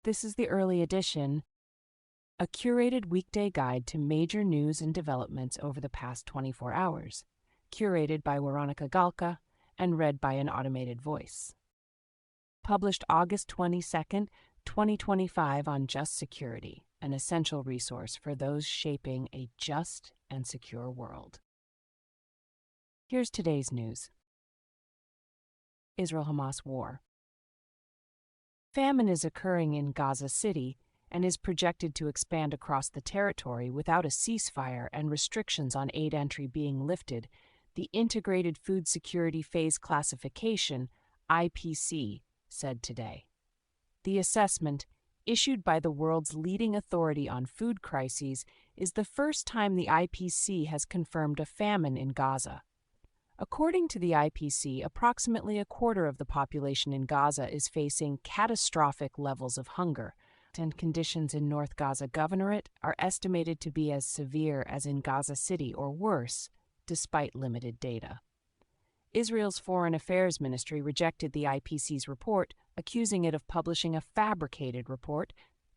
This is the early edition, a curated weekday guide to major news and developments over the past 24 hours, curated by Weronika Galka and read by an automated voice. Published August 22, 2025 on Just Security, an essential resource for those shaping a just and secure world. Here's today's news. Israel-Hamas war. Famine is occurring in Gaza City and is projected to expand across the territory without a ceasefire and restrictions on aid entry being lifted, the Integrated Food Security Phase Classification, IPC, said today. The assessment, issued by the world's leading authority on food crises, is the first time the IPC has confirmed a famine in Gaza. According to the IPC, approximately a quarter of the population in Gaza is facing catastrophic levels of hunger, and conditions in North Gaza Governorate are estimated to be as severe as in Gaza City or worse, despite limited data. Israel's Foreign Affairs Ministry rejected the IPC's report, accusing it of publishing a fabricated report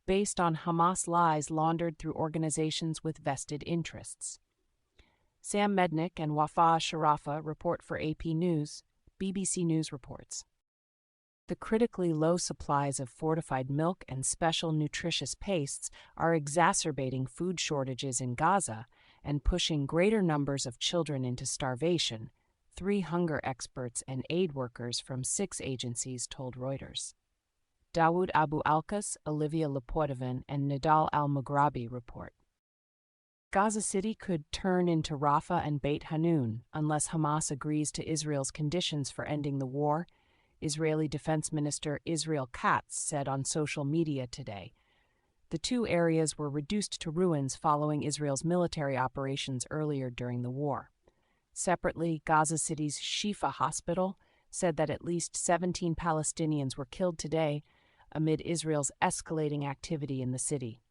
based on Hamas lies laundered through organizations with vested interests. Sam Mednick and Wafa Sharafa report for AP News. BBC News reports. The critically low supplies of fortified milk and special nutritious pastes are exacerbating food shortages in Gaza and pushing greater numbers of children into starvation, 3 hunger experts and aid workers from 6 agencies told Reuters. Dawood Abu Alkas, Olivia Lepotovan, and Nidal Al-Mughrabi report. Gaza City could turn into Rafah and Beit Hanun unless Hamas agrees to Israel's conditions for ending the war, Israeli Defense Minister Israel Katz said on social media today. The 2 areas were reduced to ruins following Israel's military operations earlier during the war. Separately, Gaza City's Shifa Hospital said that at least 17 Palestinians were killed today amid Israel's escalating activity in the city.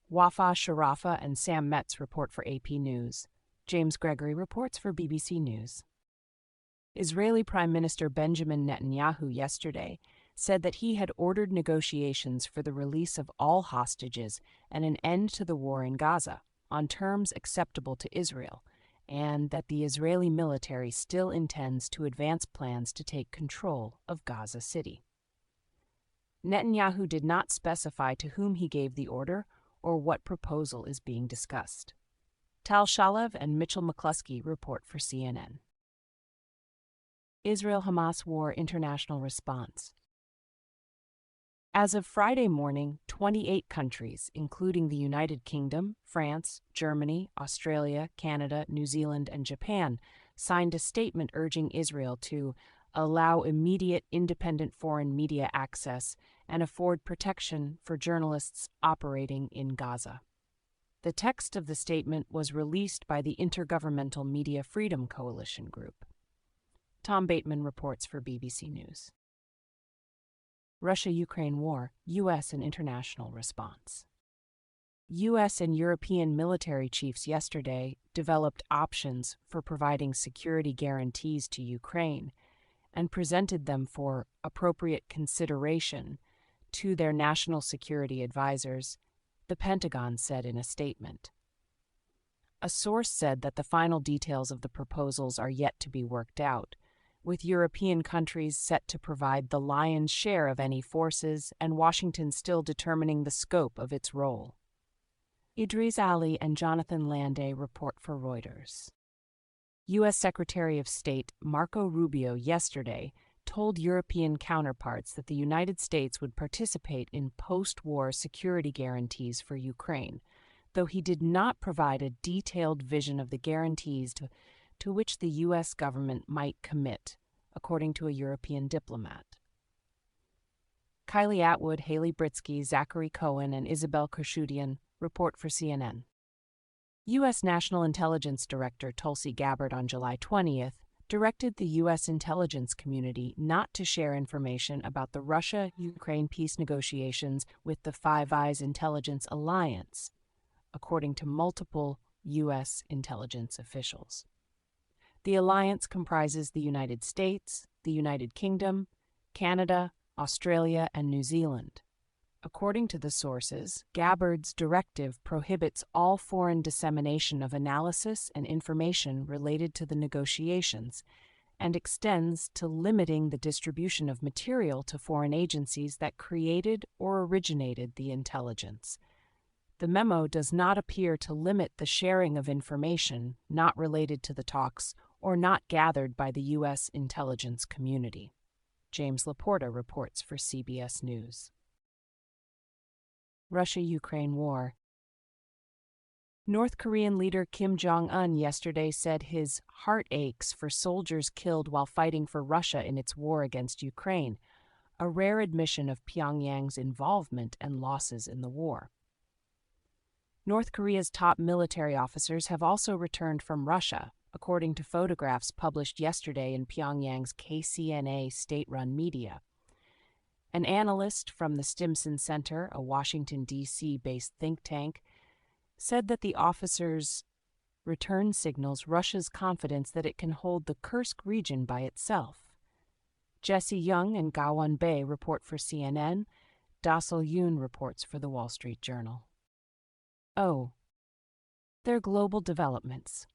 Wafa Sharafa and Sam Metz report for AP News. James Gregory reports for BBC News. Israeli Prime Minister Benjamin Netanyahu yesterday said that he had ordered negotiations for the release of all hostages and an end to the war in Gaza on terms acceptable to Israel, and that the Israeli military still intends to advance plans to take control of Gaza City. Netanyahu did not specify to whom he gave the order or what proposal is being discussed. Tal Shalev and Mitchell McCluskey report for CNN. Israel-Hamas war international response. As of Friday morning, 28 countries, including the United Kingdom, France, Germany, Australia, Canada, New Zealand, and Japan, signed a statement urging Israel to allow immediate independent foreign media access and afford protection for journalists operating in Gaza. The text of the statement was released by the Intergovernmental Media Freedom Coalition Group. Tom Bateman reports for BBC News. Russia-Ukraine war, U.S. and international response. U.S. and European military chiefs yesterday developed options for providing security guarantees to Ukraine and presented them for appropriate consideration to their national security advisors, the Pentagon said in a statement. A source said that the final details of the proposals are yet to be worked out, with European countries set to provide the lion's share of any forces and Washington still determining the scope of its role. Idris Ali and Jonathan Landay report for Reuters. U.S. Secretary of State Marco Rubio yesterday told European counterparts that the United States would participate in post-war security guarantees for Ukraine, though he did not provide a detailed vision of the guarantees to which the U.S. government might commit, according to a European diplomat. Kylie Atwood, Haley Britsky, Zachary Cohen, and Isabel Khurshudyan report for CNN. U.S. National Intelligence Director Tulsi Gabbard on July 20th directed the U.S. intelligence community not to share information about the Russia-Ukraine peace negotiations with the Five Eyes Intelligence Alliance, according to multiple U.S. intelligence officials. The alliance comprises the United States, the United Kingdom, Canada, Australia, and New Zealand. According to the sources, Gabbard's directive prohibits all foreign dissemination of analysis and information related to the negotiations and extends to limiting the distribution of material to foreign agencies that created or originated the intelligence. The memo does not appear to limit the sharing of information not related to the talks or not gathered by the U.S. intelligence community. James Laporta reports for CBS News. Russia-Ukraine war. North Korean leader Kim Jong-un yesterday said his heart aches for soldiers killed while fighting for Russia in its war against Ukraine, a rare admission of Pyongyang's involvement and losses in the war. North Korea's top military officers have also returned from Russia, according to photographs published yesterday in Pyongyang's KCNA state-run media. An analyst from the Stimson Center, a Washington, D.C.-based think tank, said that the officers' return signals Russia's confidence that it can hold the Kursk region by itself. Jesse Young and Gawon Bae report for CNN. Dassel Yoon reports for The Wall Street Journal. Their global developments.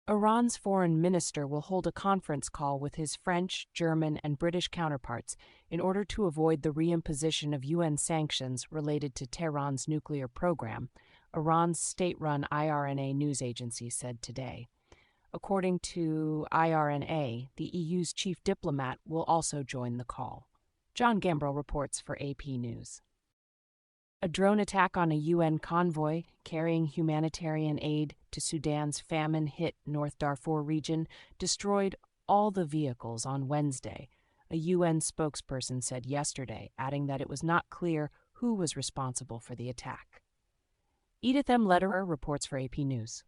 Iran's foreign minister will hold a conference call with his French, German, and British counterparts in order to avoid the reimposition of UN sanctions related to Tehran's nuclear program, Iran's state-run IRNA news agency said today. According to IRNA, the EU's chief diplomat will also join the call. John Gambrell reports for AP News. A drone attack on a UN convoy carrying humanitarian aid to Sudan's famine-hit North Darfur region destroyed all the vehicles on Wednesday, a UN spokesperson said yesterday, adding that it was not clear who was responsible for the attack. Edith M. Lederer reports for AP News.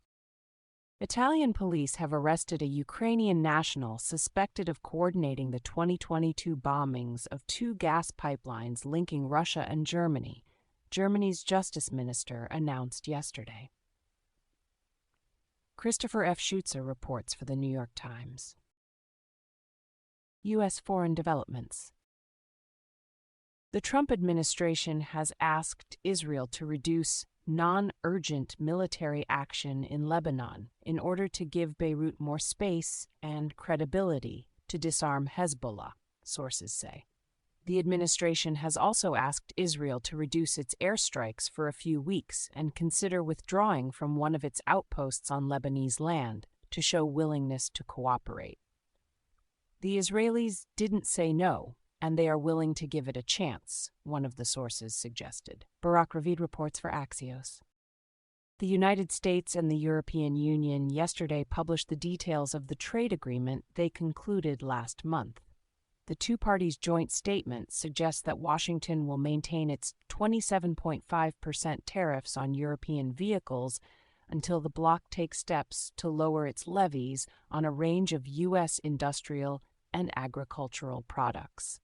Italian police have arrested a Ukrainian national suspected of coordinating the 2022 bombings of two gas pipelines linking Russia and Germany, Germany's justice minister announced yesterday. Christopher F. Schutzer reports for the New York Times. U.S. foreign developments. The Trump administration has asked Israel to reduce non-urgent military action in Lebanon in order to give Beirut more space and credibility to disarm Hezbollah, sources say. The administration has also asked Israel to reduce its airstrikes for a few weeks and consider withdrawing from one of its outposts on Lebanese land to show willingness to cooperate. The Israelis didn't say no, and they are willing to give it a chance, one of the sources suggested. Barak Ravid reports for Axios. The United States and the European Union yesterday published the details of the trade agreement they concluded last month. The two parties' joint statement suggests that Washington will maintain its 27.5% tariffs on European vehicles until the bloc takes steps to lower its levies on a range of U.S. industrial and agricultural products.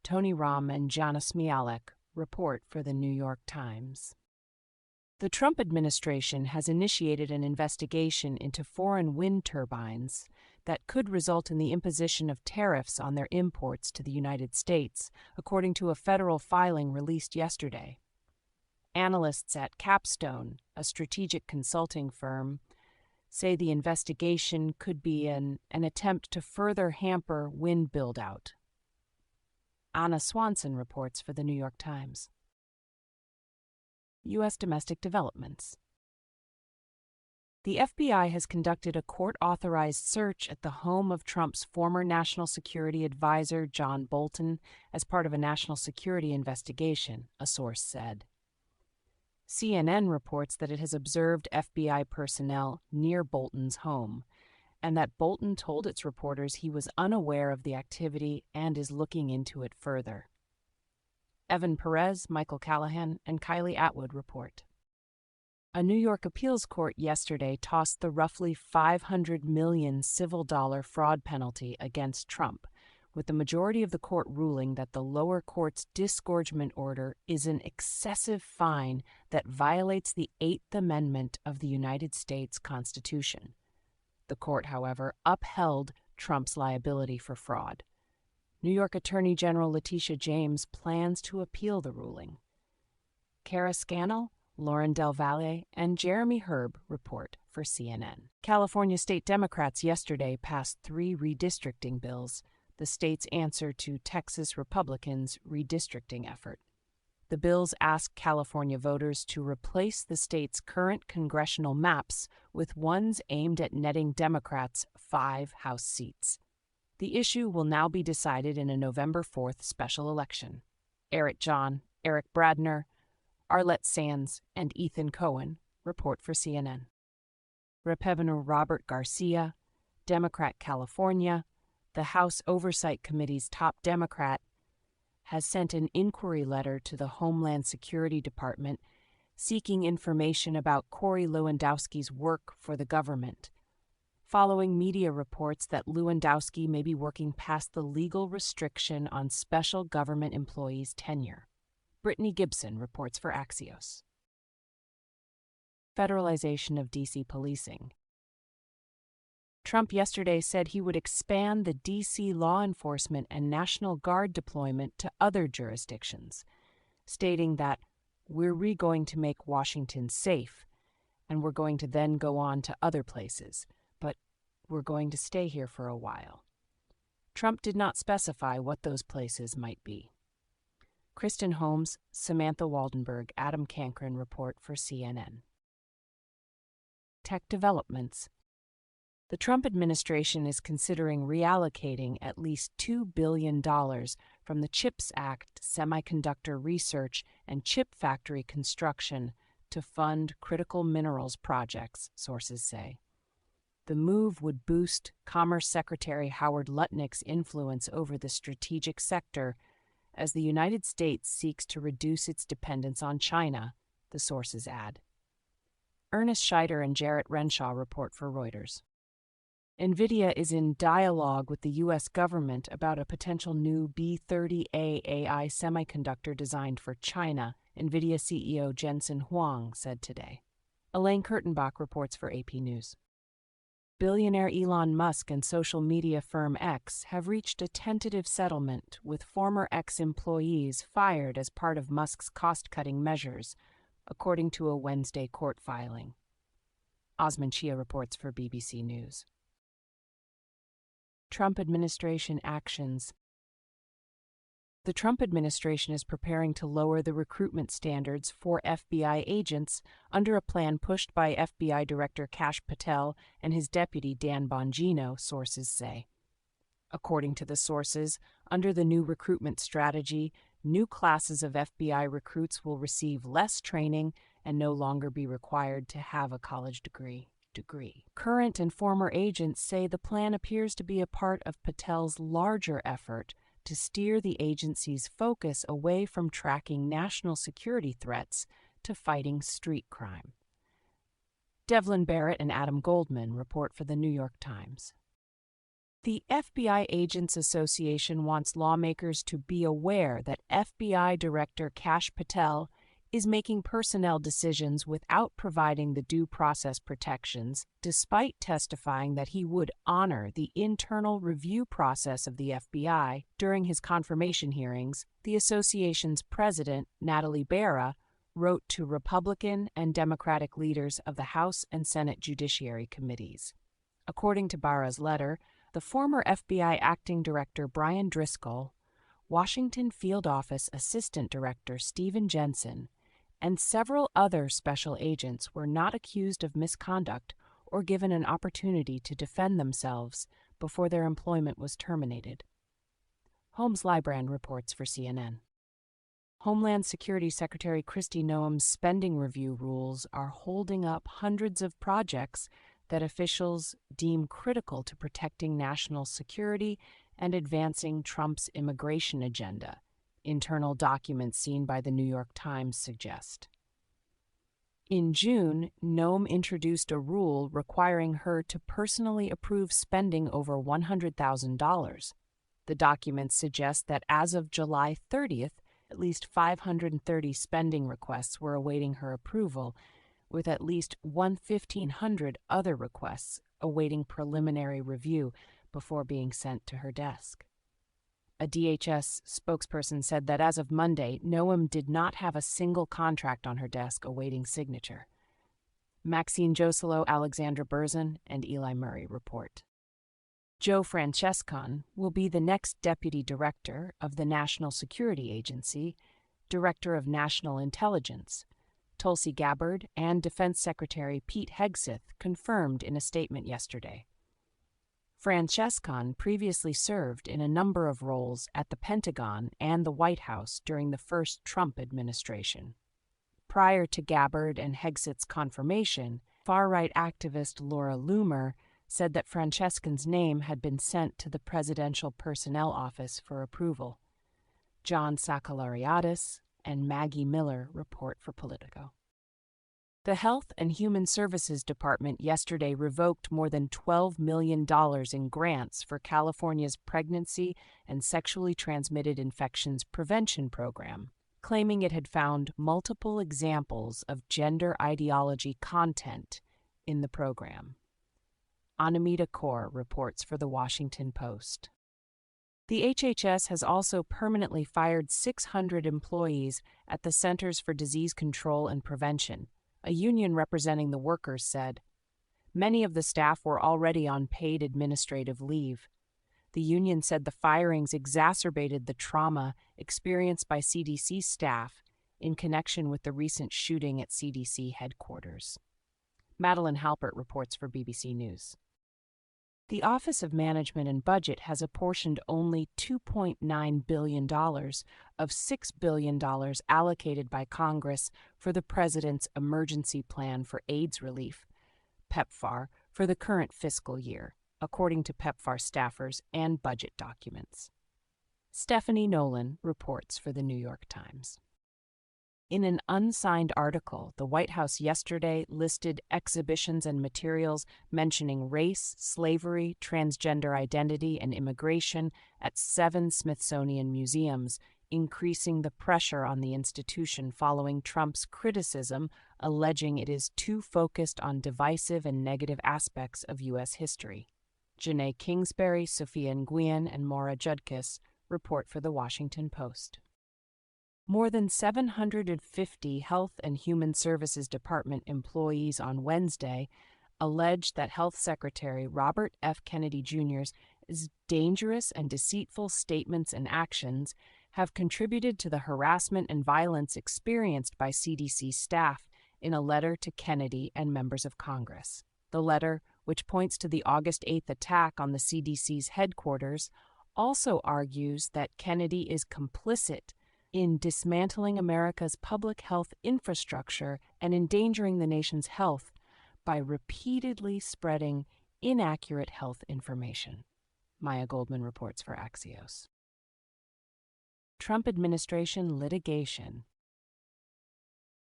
Tony Rahm and Janis Mialek report for the New York Times. The Trump administration has initiated an investigation into foreign wind turbines that could result in the imposition of tariffs on their imports to the United States, according to a federal filing released yesterday. Analysts at Capstone, a strategic consulting firm, say the investigation could be an attempt to further hamper wind build-out. Anna Swanson reports for the New York Times. U.S. domestic developments. The FBI has conducted a court-authorized search at the home of Trump's former National Security Advisor, John Bolton, as part of a national security investigation, a source said. CNN reports that it has observed FBI personnel near Bolton's home, and that Bolton told its reporters he was unaware of the activity and is looking into it further. Evan Perez, Michael Callahan, and Kylie Atwood report. A New York appeals court yesterday tossed the roughly $500 million civil dollar fraud penalty against Trump, with the majority of the court ruling that the lower court's disgorgement order is an excessive fine that violates the Eighth Amendment of the United States Constitution. The court, however, upheld Trump's liability for fraud. New York Attorney General Letitia James plans to appeal the ruling. Kara Scannell, Lauren Del Valle, and Jeremy Herb report for CNN. California state Democrats yesterday passed 3 redistricting bills, the state's answer to Texas Republicans' redistricting effort. The bills ask California voters to replace the state's current congressional maps with ones aimed at netting Democrats 5 House seats. The issue will now be decided in a November 4th special election. Eric John, Eric Bradner, Arlette Sands, and Ethan Cohen report for CNN. Representative Robert Garcia, Democrat California, the House Oversight Committee's top Democrat, has sent an inquiry letter to the Homeland Security Department seeking information about Corey Lewandowski's work for the government, following media reports that Lewandowski may be working past the legal restriction on special government employees' tenure. Brittany Gibson reports for Axios. Federalization of D.C. policing. Trump yesterday said he would expand the D.C. law enforcement and National Guard deployment to other jurisdictions, stating that we're going to make Washington safe, and we're going to then go on to other places, but we're going to stay here for a while. Trump did not specify what those places might be. Kristen Holmes, Samantha Waldenberg, Adam Cankren report for CNN. Tech developments. The Trump administration is considering reallocating at least $2 billion from the CHIPS Act semiconductor research and chip factory construction to fund critical minerals projects, sources say. The move would boost Commerce Secretary Howard Lutnick's influence over the strategic sector as the United States seeks to reduce its dependence on China, the sources add. Ernest Scheider and Jarrett Renshaw report for Reuters. NVIDIA is in dialogue with the U.S. government about a potential new B30A AI semiconductor designed for China, NVIDIA CEO Jensen Huang said today. Elaine Kurtenbach reports for AP News. Billionaire Elon Musk and social media firm X have reached a tentative settlement with former X employees fired as part of Musk's cost-cutting measures, according to a Wednesday court filing. Osman Chia reports for BBC News. Trump administration actions. The Trump administration is preparing to lower the recruitment standards for FBI agents under a plan pushed by FBI Director Kash Patel and his deputy Dan Bongino, sources say. According to the sources, under the new recruitment strategy, new classes of FBI recruits will receive less training and no longer be required to have a college degree. Current and former agents say the plan appears to be a part of Patel's larger effort to steer the agency's focus away from tracking national security threats to fighting street crime. Devlin Barrett and Adam Goldman report for the New York Times. The FBI Agents Association wants lawmakers to be aware that FBI Director Kash Patel is making personnel decisions without providing the due process protections, despite testifying that he would honor the internal review process of the FBI during his confirmation hearings. The association's president, Natalie Barra, wrote to Republican and Democratic leaders of the House and Senate Judiciary Committees. According to Barra's letter, the former FBI acting director Brian Driscoll, Washington Field Office Assistant Director Stephen Jensen, and several other special agents were not accused of misconduct or given an opportunity to defend themselves before their employment was terminated. Holmes Lybrand reports for CNN. Homeland Security Secretary Kristi Noem's spending review rules are holding up hundreds of projects that officials deem critical to protecting national security and advancing Trump's immigration agenda, internal documents seen by the New York Times suggest. In June, Noem introduced a rule requiring her to personally approve spending over $100,000. The documents suggest that as of July 30th, at least 530 spending requests were awaiting her approval, with at least 1,500 other requests awaiting preliminary review before being sent to her desk. A DHS spokesperson said that as of Monday, Noem did not have a single contract on her desk awaiting signature. Maxine Joselo, Alexandra Berzin, and Eli Murray report. Joe Francescon will be the next Deputy Director of the National Security Agency, Director of National Intelligence. Tulsi Gabbard and Defense Secretary Pete Hegseth confirmed in a statement yesterday. Francescon previously served in a number of roles at the Pentagon and the White House during the first Trump administration. Prior to Gabbard and Hegseth's confirmation, far-right activist Laura Loomer said that Francescon's name had been sent to the Presidential Personnel Office for approval. John Sakalariadis and Maggie Miller report for Politico. The Health and Human Services Department yesterday revoked more than $12 million in grants for California's Pregnancy and Sexually Transmitted Infections Prevention Program, claiming it had found multiple examples of gender ideology content in the program. Anamita Kaur reports for The Washington Post. The HHS has also permanently fired 600 employees at the Centers for Disease Control and Prevention. A union representing the workers said. Many of the staff were already on paid administrative leave. The union said the firings exacerbated the trauma experienced by CDC staff in connection with the recent shooting at CDC headquarters. Madeline Halpert reports for BBC News. The Office of Management and Budget has apportioned only $2.9 billion of $6 billion allocated by Congress for the President's Emergency Plan for AIDS Relief, PEPFAR, for the current fiscal year, according to PEPFAR staffers and budget documents. Stephanie Nolan reports for The New York Times. In an unsigned article, the White House yesterday listed exhibitions and materials mentioning race, slavery, transgender identity, and immigration at 7 Smithsonian museums, increasing the pressure on the institution following Trump's criticism, alleging it is too focused on divisive and negative aspects of U.S. history. Janae Kingsbury, Sophia Nguyen, and Maura Judkis report for The Washington Post. More than 750 Health and Human Services Department employees on Wednesday alleged that Health Secretary Robert F. Kennedy Jr.'s dangerous and deceitful statements and actions have contributed to the harassment and violence experienced by CDC staff in a letter to Kennedy and members of Congress. The letter, which points to the August 8th attack on the CDC's headquarters, also argues that Kennedy is complicit in dismantling America's public health infrastructure and endangering the nation's health by repeatedly spreading inaccurate health information. Maya Goldman reports for Axios. Trump administration litigation.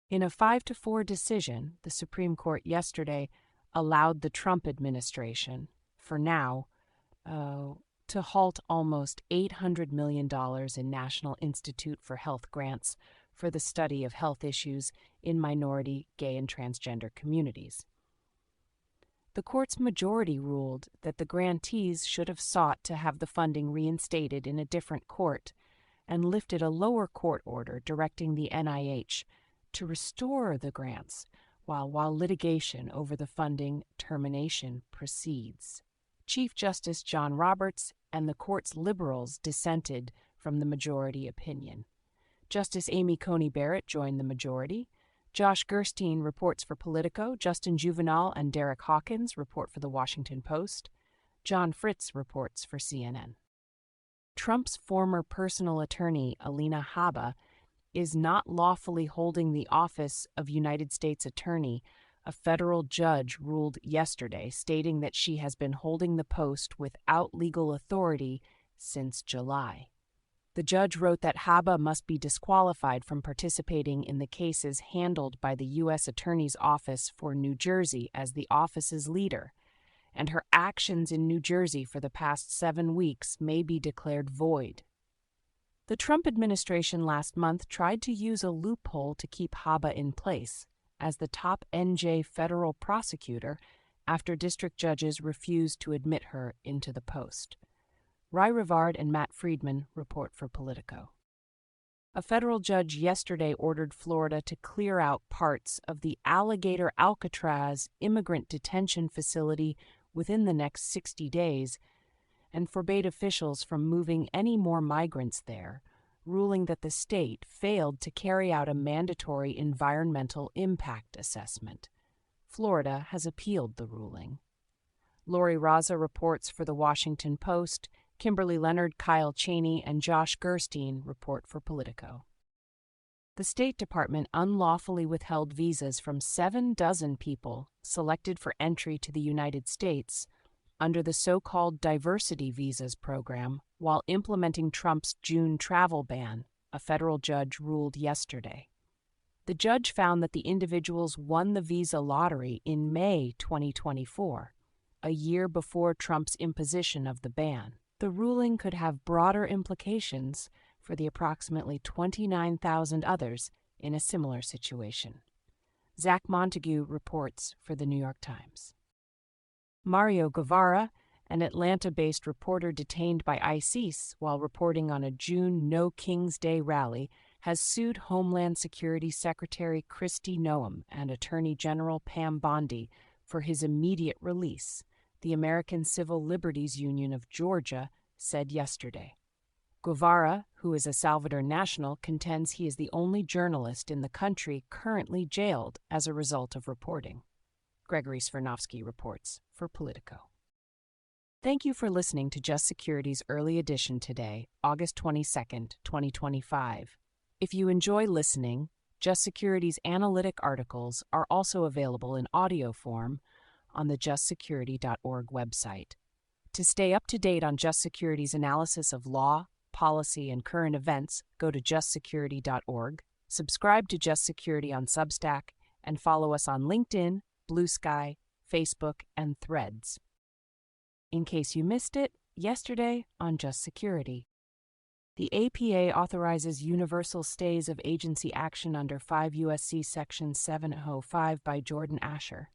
In a 5-4 decision, the Supreme Court yesterday allowed the Trump administration, for now, to halt almost $800 million in National Institute for Health grants for the study of health issues in minority, gay, and transgender communities. The court's majority ruled that the grantees should have sought to have the funding reinstated in a different court and lifted a lower court order directing the NIH to restore the grants while litigation over the funding termination proceeds. Chief Justice John Roberts and the court's liberals dissented from the majority opinion. Justice Amy Coney Barrett joined the majority. Josh Gerstein reports for Politico. Justin Juvenal and Derek Hawkins report for The Washington Post. John Fritz reports for CNN. Trump's former personal attorney, Alina Habba, is not lawfully holding the office of United States Attorney, a federal judge ruled yesterday, stating that she has been holding the post without legal authority since July. The judge wrote that Habba must be disqualified from participating in the cases handled by the U.S. Attorney's Office for New Jersey as the office's leader, and her actions in New Jersey for the past 7 weeks may be declared void. The Trump administration last month tried to use a loophole to keep Habba in place as the top NJ federal prosecutor after district judges refused to admit her into the post. Rai Rivard and Matt Friedman report for Politico. A federal judge yesterday ordered Florida to clear out parts of the Alligator Alcatraz immigrant detention facility within the next 60 days and forbade officials from moving any more migrants there, ruling that the state failed to carry out a mandatory environmental impact assessment. Florida has appealed the ruling. Lori Raza reports for The Washington Post. Kimberly Leonard, Kyle Cheney, and Josh Gerstein report for Politico. The State Department unlawfully withheld visas from 7 dozen people selected for entry to the United States under the so-called diversity visas program while implementing Trump's June travel ban, a federal judge ruled yesterday. The judge found that the individuals won the visa lottery in May 2024, a year before Trump's imposition of the ban. The ruling could have broader implications for the approximately 29,000 others in a similar situation. Zach Montague reports for The New York Times. Mario Guevara, an Atlanta-based reporter detained by ICE while reporting on a June No King's Day rally, has sued Homeland Security Secretary Kristi Noem and Attorney General Pam Bondi for his immediate release, the American Civil Liberties Union of Georgia said yesterday. Guevara, who is a Salvador national, contends he is the only journalist in the country currently jailed as a result of reporting. Gregory Svirnovsky reports for Politico. Thank you for listening to Just Security's early edition today, August 22, 2025. If you enjoy listening, Just Security's analytic articles are also available in audio form on the justsecurity.org website. To stay up to date on Just Security's analysis of law, policy, and current events, go to justsecurity.org, subscribe to Just Security on Substack, and follow us on LinkedIn, Blue Sky, Facebook, and Threads. In case you missed it, yesterday on Just Security. The APA authorizes universal stays of agency action under 5 U.S.C. Section 705 by Jordan Asher.